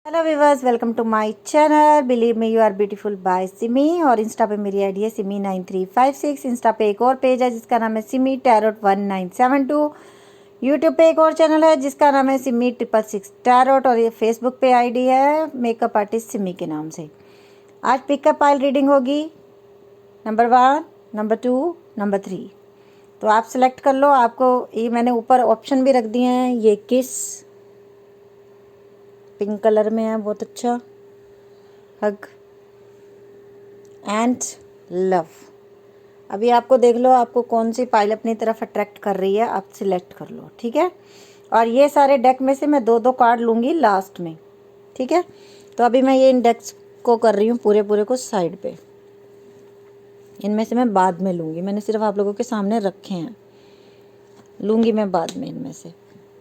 Hello viewers, welcome to my channel. Believe me you are beautiful by Simi. और Insta पे मेरी ID है Simi 9356। Insta पे एक और पेज है जिसका नाम है सिमी टैरोट 1972। यूट्यूब पे एक और चैनल है जिसका नाम है सिमी 666 टैरोट। और ये फेसबुक पे आईडी है मेकअप आर्टिस्ट सिमी के नाम से। आज पिकअप पाइल रीडिंग होगी नंबर 1, नंबर 2, नंबर 3। तो आप सिलेक्ट कर लो। आपको ये मैंने ऊपर ऑप्शन भी रख दिए हैं। ये किस पिंक कलर में है, बहुत अच्छा। Hug and love. अभी आपको देख लो आपको कौन सी पाइल अपनी तरफ अट्रैक्ट कर रही है, आप सिलेक्ट कर लो, ठीक है। और ये सारे डेक में से मैं 2-2 कार्ड लूँगी लास्ट में, ठीक है। तो अभी मैं ये इन डेक्स को कर रही हूँ पूरे को साइड पे। इनमें से मैं बाद में लूँगी, मैंने सिर्फ आप लोगों के सामने रखे हैं, लूँगी मैं बाद में इनमें से।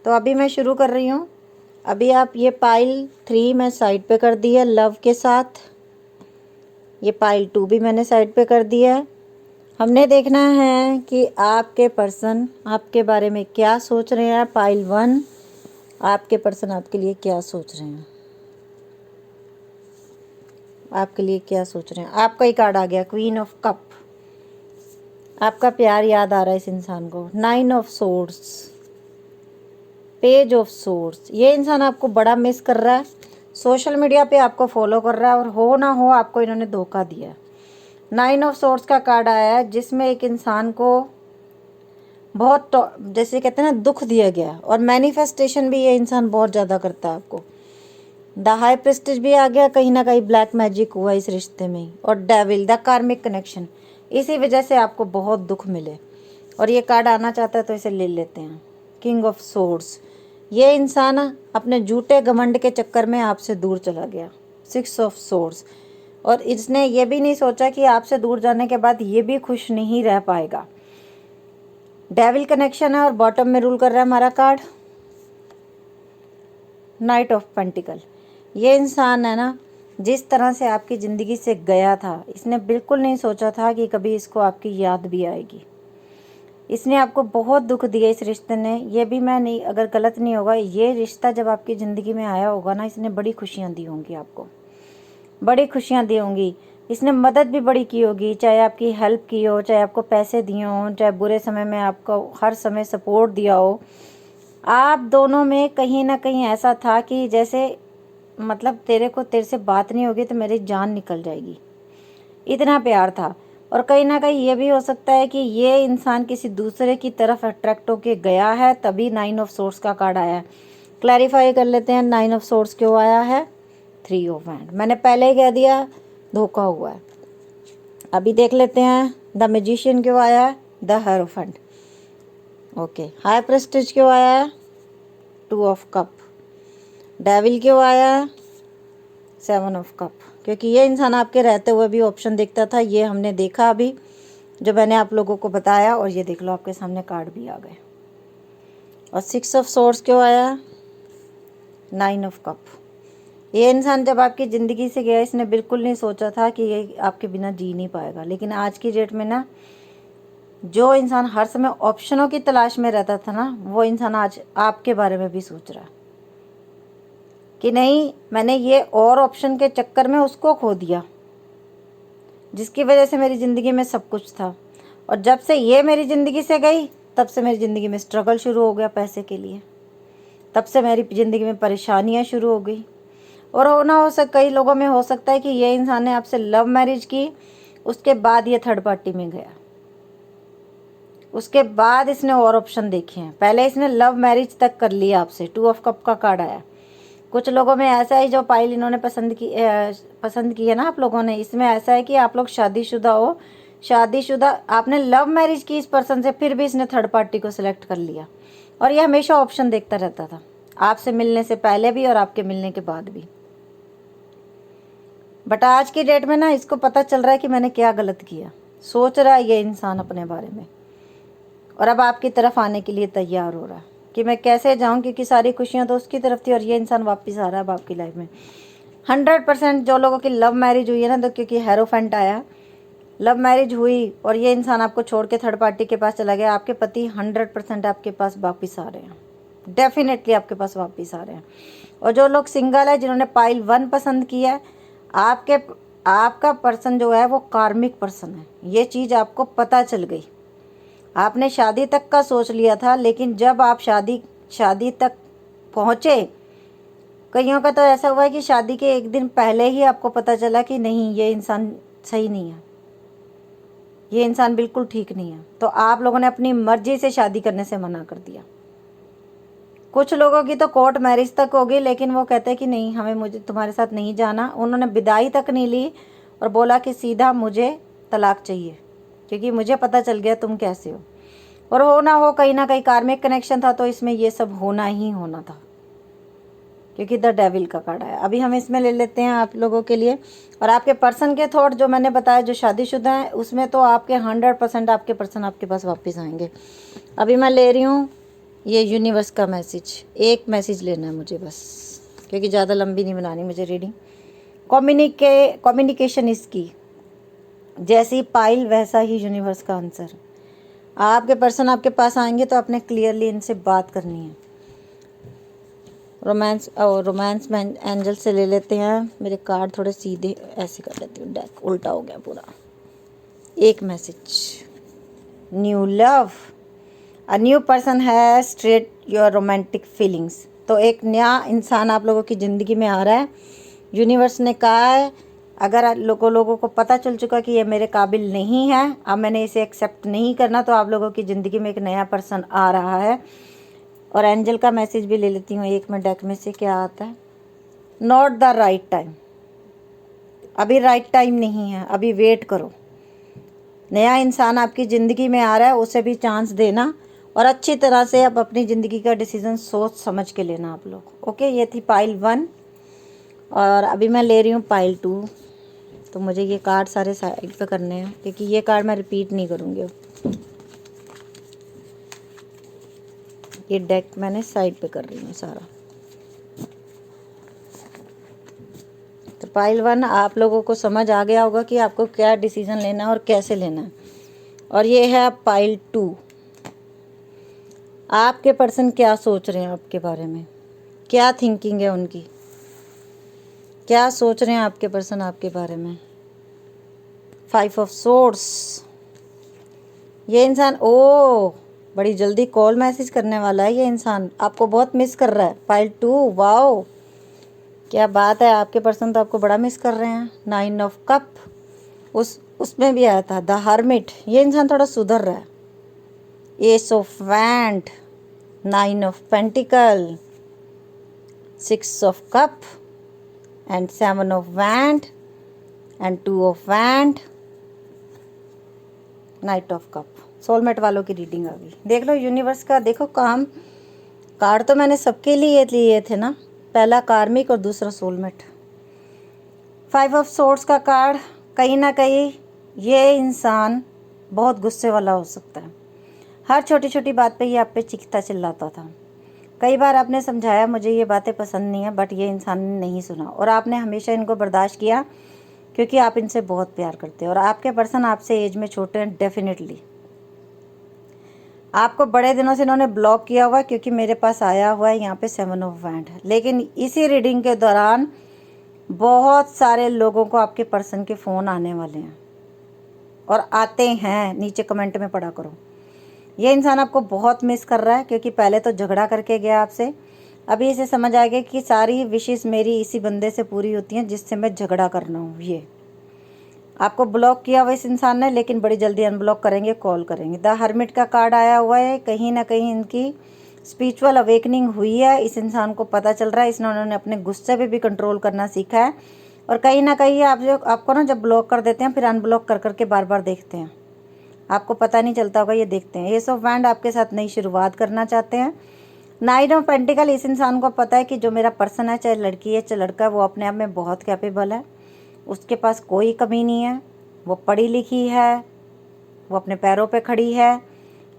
तो अभी मैं शुरू कर रही हूँ। अभी आप ये पाइल 3 मैं साइड पे कर दी है लव के साथ। ये पाइल 2 भी मैंने साइड पे कर दी है। हमने देखना है कि आपके पर्सन आपके बारे में क्या सोच रहे हैं। पाइल 1 आपके पर्सन आपके लिए क्या सोच रहे हैं, आपके लिए क्या सोच रहे हैं। आपका ही कार्ड आ गया, क्वीन ऑफ कप। आपका प्यार याद आ रहा है इस इंसान को। 9 of swords, page of swords. ये इंसान आपको बड़ा मिस कर रहा है, सोशल मीडिया पे आपको फॉलो कर रहा है, और हो ना हो आपको इन्होंने धोखा दिया। 9 ऑफ सोर्ड्स का कार्ड आया है जिसमें एक इंसान को बहुत जैसे कहते हैं ना दुख दिया गया, और मैनिफेस्टेशन भी ये इंसान बहुत ज़्यादा करता है आपको। द हाई प्रेस्टिज भी आ गया, कहीं ना कहीं ब्लैक मैजिक हुआ इस रिश्ते में। और डेविल, द कार्मिक कनेक्शन, इसी वजह से आपको बहुत दुख मिले। और ये कार्ड आना चाहता है तो इसे ले लेते हैं। किंग ऑफ सोर्ड्स, ये इंसान अपने झूठे घमंड के चक्कर में आपसे दूर चला गया। 6 ऑफ सोर्ड्स, और इसने ये भी नहीं सोचा कि आपसे दूर जाने के बाद ये भी खुश नहीं रह पाएगा। डेविल कनेक्शन है और बॉटम में रूल कर रहा है हमारा कार्ड नाइट ऑफ पेंटिकल। ये इंसान है ना, जिस तरह से आपकी ज़िंदगी से गया था, इसने बिल्कुल नहीं सोचा था कि कभी इसको आपकी याद भी आएगी। इसने आपको बहुत दुख दिया इस रिश्ते ने। ये भी मैं नहीं, अगर गलत नहीं होगा, ये रिश्ता जब आपकी ज़िंदगी में आया होगा ना, इसने बड़ी खुशियाँ दी होंगी आपको, बड़ी खुशियाँ दी होंगी। इसने मदद भी बड़ी की होगी, चाहे आपकी हेल्प की हो, चाहे आपको पैसे दिए हों, चाहे बुरे समय में आपको हर समय सपोर्ट दिया हो। आप दोनों में कहीं ना कहीं ऐसा था कि जैसे मतलब तेरे से बात नहीं होगी तो मेरी जान निकल जाएगी, इतना प्यार था। और कहीं ना कहीं ये भी हो सकता है कि ये इंसान किसी दूसरे की तरफ अट्रैक्ट होके गया है, तभी 9 ऑफ सोर्ड्स का कार्ड आया है। क्लैरिफाई कर लेते हैं 9 ऑफ सोर्ड्स क्यों आया है। 3 ऑफ हैंड, मैंने पहले ही कह दिया धोखा हुआ है। अभी देख लेते हैं द मैजिशियन क्यों आया है। The hierophant, okay. High Prestige क्यों आया है। 2 ऑफ कप। डेविल क्यों आया है। 7 ऑफ कप, क्योंकि ये इंसान आपके रहते हुए भी ऑप्शन देखता था। ये हमने देखा अभी जो मैंने आप लोगों को बताया, और ये देख लो आपके सामने कार्ड भी आ गए। और 6 ऑफ सोर्ड्स क्यों आया। 9 ऑफ कप। ये इंसान जब आपकी ज़िंदगी से गया, इसने बिल्कुल नहीं सोचा था कि ये आपके बिना जी नहीं पाएगा। लेकिन आज की डेट में ना, जो इंसान हर समय ऑप्शनों की तलाश में रहता था ना, वो इंसान आज आपके बारे में भी सोच रहा है कि नहीं, मैंने ये और ऑप्शन के चक्कर में उसको खो दिया जिसकी वजह से मेरी ज़िंदगी में सब कुछ था। और जब से ये मेरी ज़िंदगी से गई, तब से मेरी ज़िंदगी में स्ट्रगल शुरू हो गया पैसे के लिए। तब से मेरी ज़िंदगी में परेशानियाँ शुरू हो गई। और होना हो कई लोगों में हो सकता है कि ये इंसान ने आपसे लव मैरिज की, उसके बाद ये थर्ड पार्टी में गया, उसके बाद इसने और ऑप्शन देखे हैं। पहले इसने लव मैरिज तक कर लिया आपसे। 2 ऑफ कप का कार्ड आया। कुछ लोगों में ऐसा है, जो पाइल इन्होंने पसंद की है ना आप लोगों ने, इसमें ऐसा है कि आप लोग शादीशुदा हो, शादीशुदा, आपने लव मैरिज की इस पर्सन से, फिर भी इसने थर्ड पार्टी को सिलेक्ट कर लिया। और ये हमेशा ऑप्शन देखता रहता था, आपसे मिलने से पहले भी और आपके मिलने के बाद भी। बट आज की डेट में ना, इसको पता चल रहा है कि मैंने क्या गलत किया। सोच रहा है ये इंसान अपने बारे में, और अब आपकी तरफ आने के लिए तैयार हो रहा है कि मैं कैसे जाऊं, क्योंकि सारी खुशियां तो उसकी तरफ थी, और ये इंसान वापस आ रहा है अब आपकी लाइफ में। 100% जो लोगों की लव मैरिज हुई है ना, तो क्योंकि हेरोफेंट आया, लव मैरिज हुई और ये इंसान आपको छोड़ के थर्ड पार्टी के पास चला गया, आपके पति 100% आपके पास वापस आ रहे हैं, डेफिनेटली आपके पास वापस आ रहे हैं। और जो लोग सिंगल है, जिन्होंने पाइल 1 पसंद किया है, आपका पर्सन जो है वो कार्मिक पर्सन है। ये चीज़ आपको पता चल गई। आपने शादी तक का सोच लिया था, लेकिन जब आप शादी तक पहुँचे, कईयों का तो ऐसा हुआ है कि शादी के एक दिन पहले ही आपको पता चला कि नहीं, ये इंसान सही नहीं है, ये इंसान बिल्कुल ठीक नहीं है। तो आप लोगों ने अपनी मर्जी से शादी करने से मना कर दिया। कुछ लोगों की तो कोर्ट मैरिज तक होगी, लेकिन वो कहते हैं कि नहीं, मुझे तुम्हारे साथ नहीं जाना। उन्होंने विदाई तक नहीं ली और बोला कि सीधा मुझे तलाक चाहिए, क्योंकि मुझे पता चल गया तुम कैसे हो। और हो ना हो, कहीं ना कहीं कार्मिक कनेक्शन था, तो इसमें ये सब होना ही होना था, क्योंकि द डेविल का कार्ड है। अभी हम इसमें ले लेते हैं आप लोगों के लिए। और आपके पर्सन के थॉट जो मैंने बताया, जो शादीशुदा हैं, उसमें तो आपके 100% आपके पर्सन आपके पास वापस आएंगे। अभी मैं ले रही हूँ ये यूनिवर्स का मैसेज। एक मैसेज लेना है मुझे बस, क्योंकि ज़्यादा लंबी नहीं बनानी मुझे रीडिंग। कम्युनिकेशन इसकी जैसी पाइल वैसा ही यूनिवर्स का आंसर। आपके पर्सन आपके पास आएंगे तो आपने क्लियरली इनसे बात करनी है। रोमांस में एंजल से ले लेते हैं। मेरे कार्ड थोड़े सीधे ऐसे कर लेती हूँ, डेक उल्टा हो गया पूरा। एक message, new love, a new person है स्ट्रेट योर रोमांटिक फीलिंग्स। तो एक नया इंसान आप लोगों की ज़िंदगी में आ रहा है। यूनिवर्स ने कहा है, अगर लोगों को पता चल चुका कि ये मेरे काबिल नहीं है, अब मैंने इसे एक्सेप्ट नहीं करना, तो आप लोगों की ज़िंदगी में एक नया पर्सन आ रहा है। और एंजल का मैसेज भी ले लेती हूँ एक में, डेक में से क्या आता है। नॉट द राइट टाइम, अभी राइट टाइम नहीं है, अभी वेट करो। नया इंसान आपकी ज़िंदगी में आ रहा है, उसे भी चांस देना और अच्छी तरह से अब अपनी ज़िंदगी का डिसीजन सोच समझ के लेना आप लोग। ओके, ये थी पाइल 1 और अभी मैं ले रही हूँ पाइल 2। तो मुझे ये कार्ड सारे साइड पे करने हैं, क्योंकि ये कार्ड मैं रिपीट नहीं करूँगी। ये डेक मैंने साइड पे कर रही हूँ सारा। तो पाइल 1 आप लोगों को समझ आ गया होगा कि आपको क्या डिसीजन लेना है और कैसे लेना है। और ये है पाइल 2। आपके पर्सन क्या सोच रहे हैं आपके बारे में, क्या थिंकिंग है उनकी, क्या सोच रहे हैं आपके पर्सन आपके बारे में। 5 ऑफ सोर्ड्स, ये इंसान बड़ी जल्दी कॉल मैसेज करने वाला है। ये इंसान आपको बहुत मिस कर रहा है। पाइल 2, वाओ क्या बात है, आपके पर्सन तो आपको बड़ा मिस कर रहे हैं। 9 ऑफ कप, उसमें भी आया था द हर्मिट, ये इंसान थोड़ा सुधर रहा है। S of wand, 9 of pentacle, 6 of cup and 7 of wand and 2 of wand, night of cup. Soulmate वालों की रीडिंग आ गई। देख लो यूनिवर्स का, देखो काम। कार्ड तो मैंने सबके लिए लिए थे ना, पहला कार्मिक और दूसरा सोलमेट। 5 ऑफ सोर्ड्स का कार्ड, कहीं ना कहीं ये इंसान बहुत गुस्से वाला हो सकता है। हर छोटी छोटी बात पे ये आप पे चीखता चिल्लाता था। कई बार आपने समझाया मुझे ये बातें पसंद नहीं है, बट ये इंसान ने नहीं सुना और आपने हमेशा इनको बर्दाश्त किया, क्योंकि आप इनसे बहुत प्यार करते हैं। और आपके पर्सन आपसे एज में छोटे हैं डेफिनेटली। आपको बड़े दिनों से इन्होंने ब्लॉक किया हुआ है, क्योंकि मेरे पास आया हुआ है यहाँ पे 7 ऑफ वैंड है। लेकिन इसी रीडिंग के दौरान बहुत सारे लोगों को आपके पर्सन के फ़ोन आने वाले हैं और आते हैं। नीचे कमेंट में पढ़ा करो। ये इंसान आपको बहुत मिस कर रहा है, क्योंकि पहले तो झगड़ा करके गया आपसे। अभी इसे समझ आ गया कि सारी विशेष मेरी इसी बंदे से पूरी होती हैं जिससे मैं झगड़ा करना हूँ। ये आपको ब्लॉक किया हुआ इस इंसान ने, लेकिन बड़ी जल्दी अनब्लॉक करेंगे, कॉल करेंगे। द हर्मिट का कार्ड आया हुआ है। कहीं ना कहीं इनकी स्पिरिचुअल अवेकनिंग हुई है। इस इंसान को पता चल रहा है उन्होंने अपने गुस्से पे भी कंट्रोल करना सीखा है। और कहीं ना कहीं आपको ना जब ब्लॉक कर देते हैं फिर अनब्लॉक कर करके बार बार देखते हैं, आपको पता नहीं चलता होगा, ये देखते हैं। एस ऑफ वैंड आपके साथ नई शुरुआत करना चाहते हैं। 9 ऑफ पेंटिकल, इस इंसान को पता है कि जो मेरा पर्सन है, चाहे लड़की है चाहे लड़का है, वो अपने आप में बहुत कैपेबल है। उसके पास कोई कमी नहीं है, वो पढ़ी लिखी है, वो अपने पैरों पे खड़ी है,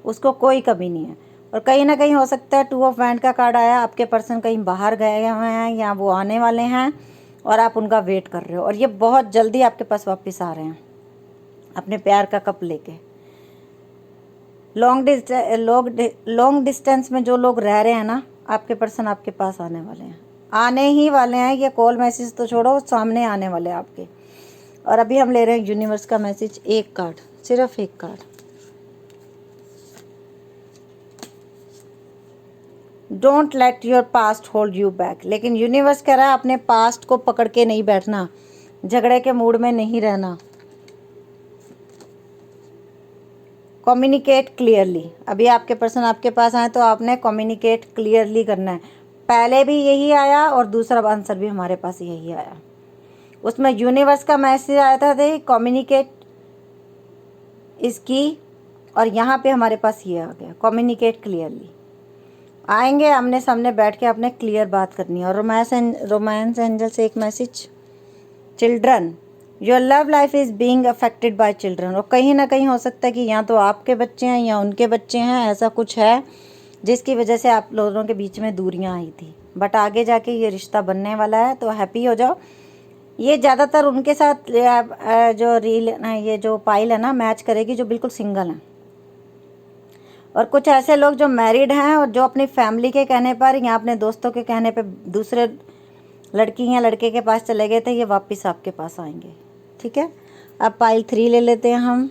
उसको कोई कमी नहीं है। और कहीं ना कहीं हो सकता है 2 ऑफ वैंड का कार्ड आया, आपके पर्सन कहीं बाहर गए हुए हैं या वो आने वाले हैं और आप उनका वेट कर रहे हो, और ये बहुत जल्दी आपके पास वापस आ रहे हैं अपने प्यार का कप लेके। लॉन्ग डिस्टेंस में जो लोग रह रहे हैं ना, आपके पर्सन आपके पास आने वाले हैं। आने ही वाले हैं, ये कॉल मैसेज तो छोड़ो, सामने आने वाले हैं आपके। और अभी हम ले रहे हैं यूनिवर्स का मैसेज, एक कार्ड, सिर्फ एक card. Don't let your past hold you back. लेकिन यूनिवर्स कह रहा है अपने पास्ट को पकड़ के नहीं बैठना, झगड़े के मूड में नहीं रहना। Communicate clearly. अभी आपके पर्सन आपके पास आए तो आपने कम्युनिकेट क्लियरली करना है। पहले भी यही आया और दूसरा आंसर भी हमारे पास यही आया। उसमें यूनिवर्स का मैसेज आया था कम्युनिकेट इसकी, और यहाँ पे हमारे पास ये आ गया कम्युनिकेट क्लियरली। आएंगे आमने सामने बैठ के आपने क्लियर बात करनी है। और रोमांस एंजल से एक message, children your love life is being affected by children. और कहीं ना कहीं हो सकता है कि या तो आपके बच्चे हैं या उनके बच्चे हैं, ऐसा कुछ है जिसकी वजह से आप लोगों के बीच में दूरियां आई थी। बट आगे जाके ये रिश्ता बनने वाला है, तो हैप्पी हो जाओ। ये ज़्यादातर उनके साथ जो ये जो पाइल है ना, मैच करेगी जो बिल्कुल सिंगल हैं। और कुछ ऐसे लोग जो मैरिड हैं और जो अपनी फैमिली के कहने पर या अपने दोस्तों के कहने पर दूसरे लड़की या लड़के के पास चले गए थे, ये वापस आपके पास आएंगे। ठीक है, अब पाइल 3 ले लेते हैं हम।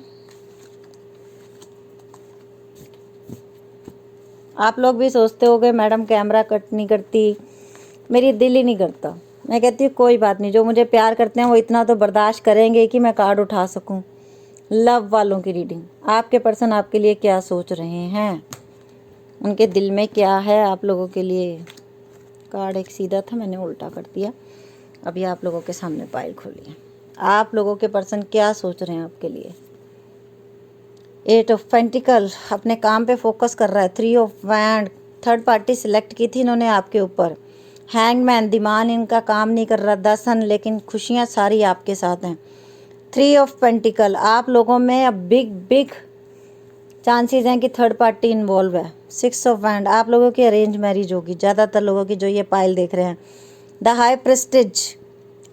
आप लोग भी सोचते होगे मैडम कैमरा कट नहीं करती, मेरी दिल ही नहीं करता। मैं कहती हूँ कोई बात नहीं, जो मुझे प्यार करते हैं वो इतना तो बर्दाश्त करेंगे कि मैं कार्ड उठा सकूँ। लव वालों की रीडिंग, आपके पर्सन आपके लिए क्या सोच रहे हैं, उनके दिल में क्या है आप लोगों के लिए। कार्ड एक सीधा था, मैंने उल्टा कर दिया। अभी आप लोगों के सामने पाइल खोलिए, आप लोगों के पर्सन क्या सोच रहे हैं आपके लिए। 8 ऑफ पेंटिकल, अपने काम पे फोकस कर रहा है। 3 of wand, third party select की थी इन्होंने आपके ऊपर। हैंगमैन, दिमाग इनका काम नहीं कर रहा। 10 सन, लेकिन खुशियाँ सारी आपके साथ हैं। 3 ऑफ पेंटिकल, आप लोगों में अब बिग चांसेस हैं कि थर्ड पार्टी इन्वॉल्व है। 6 ऑफ वैंड, आप लोगों की अरेंज मैरिज होगी, ज़्यादातर लोगों की जो ये पाइल देख रहे हैं। The high prestige,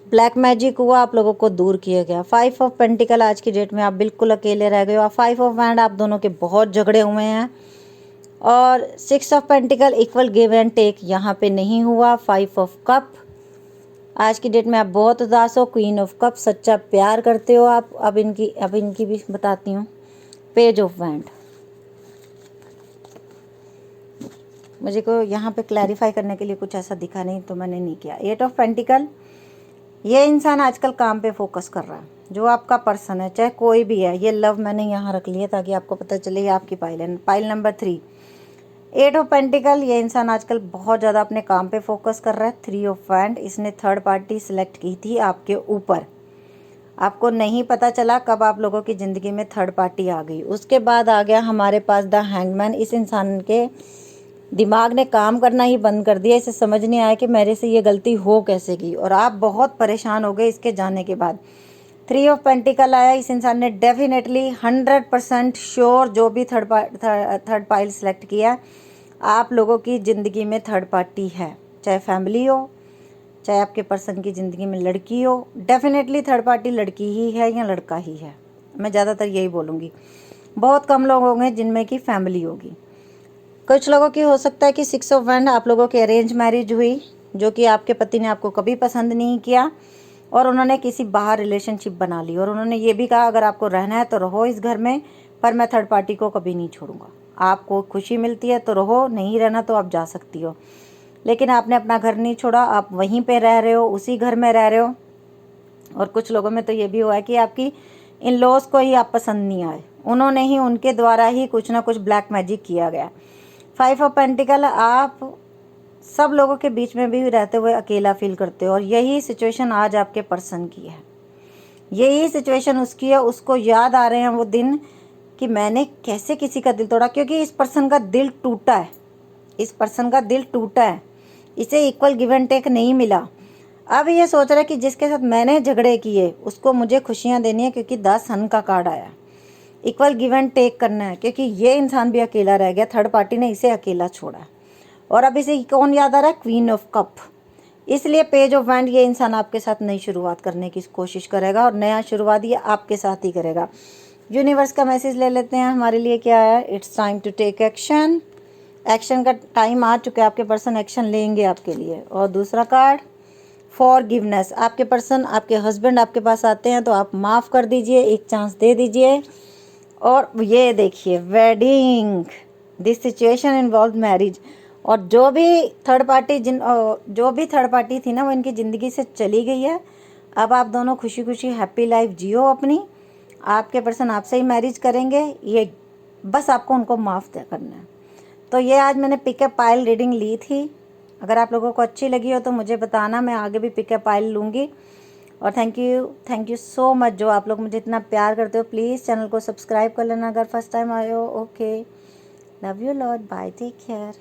black magic हुआ, आप लोगों को दूर किया गया। 5 ऑफ पेंटिकल, आज की डेट में आप बिल्कुल अकेले रह गए हो। 5 ऑफ वैंड, आप दोनों के बहुत झगड़े हुए हैं। और 6 ऑफ पेंटिकल, इक्वल गिव एंड टेक यहाँ पे नहीं हुआ। 5 ऑफ कप, आज की डेट में आप बहुत उदास हो। क्वीन ऑफ कप, सच्चा प्यार करते हो आप। अब इनकी भी बताती हूँ। पेज ऑफ वैंड, मुझे को यहाँ पे क्लैरिफाई करने के लिए कुछ ऐसा दिखा नहीं तो मैंने नहीं किया। 8 ऑफ पेंटिकल, ये इंसान आजकल काम पे फोकस कर रहा है, जो आपका पर्सन है चाहे कोई भी है। ये लव मैंने यहाँ रख लिया ताकि आपको पता चले ये आपकी पाइल है। पाइल नंबर 3, 8 ऑफ पेंटिकल, ये इंसान आजकल बहुत ज़्यादा अपने काम पे फोकस कर रहा है। 3 ऑफ वैंड, इसने थर्ड पार्टी सिलेक्ट की थी आपके ऊपर। आपको नहीं पता चला कब आप लोगों की ज़िंदगी में थर्ड पार्टी आ गई। उसके बाद आ गया हमारे पास द हैंगमैन। इस इंसान के दिमाग ने काम करना ही बंद कर दिया, इसे समझ नहीं आया कि मेरे से ये गलती हो कैसे गई, और आप बहुत परेशान हो गए इसके जाने के बाद। 3 ऑफ पेंटिकल आया, इस इंसान ने डेफिनेटली 100% श्योर जो भी थर्ड पाइल सेलेक्ट किया, आप लोगों की ज़िंदगी में थर्ड पार्टी है। चाहे फैमिली हो, चाहे आपके पर्सन की ज़िंदगी में लड़की हो, डेफिनेटली थर्ड पार्टी लड़की ही है या लड़का ही है। मैं ज़्यादातर यही बोलूँगी। बहुत कम लोग होंगे जिनमें की फैमिली होगी। कुछ लोगों की हो सकता है कि 6 ऑफ वैंड, आप लोगों की अरेंज मैरिज हुई, जो कि आपके पति ने आपको कभी पसंद नहीं किया और उन्होंने किसी बाहर रिलेशनशिप बना ली, और उन्होंने ये भी कहा अगर आपको रहना है तो रहो इस घर में, पर मैं थर्ड पार्टी को कभी नहीं छोड़ूंगा। आपको खुशी मिलती है तो रहो, नहीं रहना तो आप जा सकती हो। लेकिन आपने अपना घर नहीं छोड़ा, आप वहीं पे रह रहे हो, उसी घर में रह रहे हो। और कुछ लोगों में तो ये भी हुआ है कि आपकी इन लॉज को ही आप पसंद नहीं आए, उन्होंने ही, उनके द्वारा ही कुछ ना कुछ ब्लैक मैजिक किया गया। 5 ऑफ पेंटिकल, आप सब लोगों के बीच में भी रहते हुए अकेला फील करते हो, और यही सिचुएशन आज आपके पर्सन की है, यही सिचुएशन उसकी है। उसको याद आ रहे हैं वो दिन कि मैंने कैसे किसी का दिल तोड़ा, क्योंकि इस पर्सन का दिल टूटा है, इस पर्सन का दिल टूटा है, इसे इक्वल गिव एंड टेक नहीं मिला। अब ये सोच रहा है कि जिसके साथ मैंने झगड़े किए उसको मुझे खुशियाँ देनी है, क्योंकि 10 सन का कार्ड आया। इक्वल गिव एंड टेक करना है, क्योंकि ये इंसान भी अकेला रह गया, थर्ड पार्टी ने इसे अकेला छोड़ा। और अब इसे कौन याद आ रहा है? Queen of cup. इसलिए पेज ऑफ वैंड, ये इंसान आपके साथ नई शुरुआत करने की कोशिश करेगा, और नया शुरुआत ये आपके साथ ही करेगा। यूनिवर्स का मैसेज ले लेते हैं हमारे लिए क्या है। It's time to take action, action का टाइम आ चुका है, आपके पर्सन एक्शन लेंगे आपके लिए। और दूसरा कार्ड फॉरगिवनेस, आपके पर्सन, आपके हस्बैंड आपके पास आते हैं तो आप माफ़ कर दीजिए, एक चांस दे दीजिए। और ये देखिए wedding, this situation involve marriage. और जो भी थर्ड पार्टी थी ना वो इनकी ज़िंदगी से चली गई है। अब आप दोनों खुशी खुशी हैप्पी लाइफ जियो अपनी। आपके पर्सन आपसे ही मैरिज करेंगे, ये बस आपको उनको माफ़ करना है। तो ये आज मैंने पिकअप पाइल रीडिंग ली थी। अगर आप लोगों को अच्छी लगी हो तो मुझे बताना, मैं आगे भी पिकअप पाइल लूँगी। और थैंक यू सो मच जो आप लोग मुझे इतना प्यार करते हो। प्लीज़ चैनल को सब्सक्राइब कर लेना अगर फर्स्ट टाइम आए हो। Okay, love you lot, bye, take care.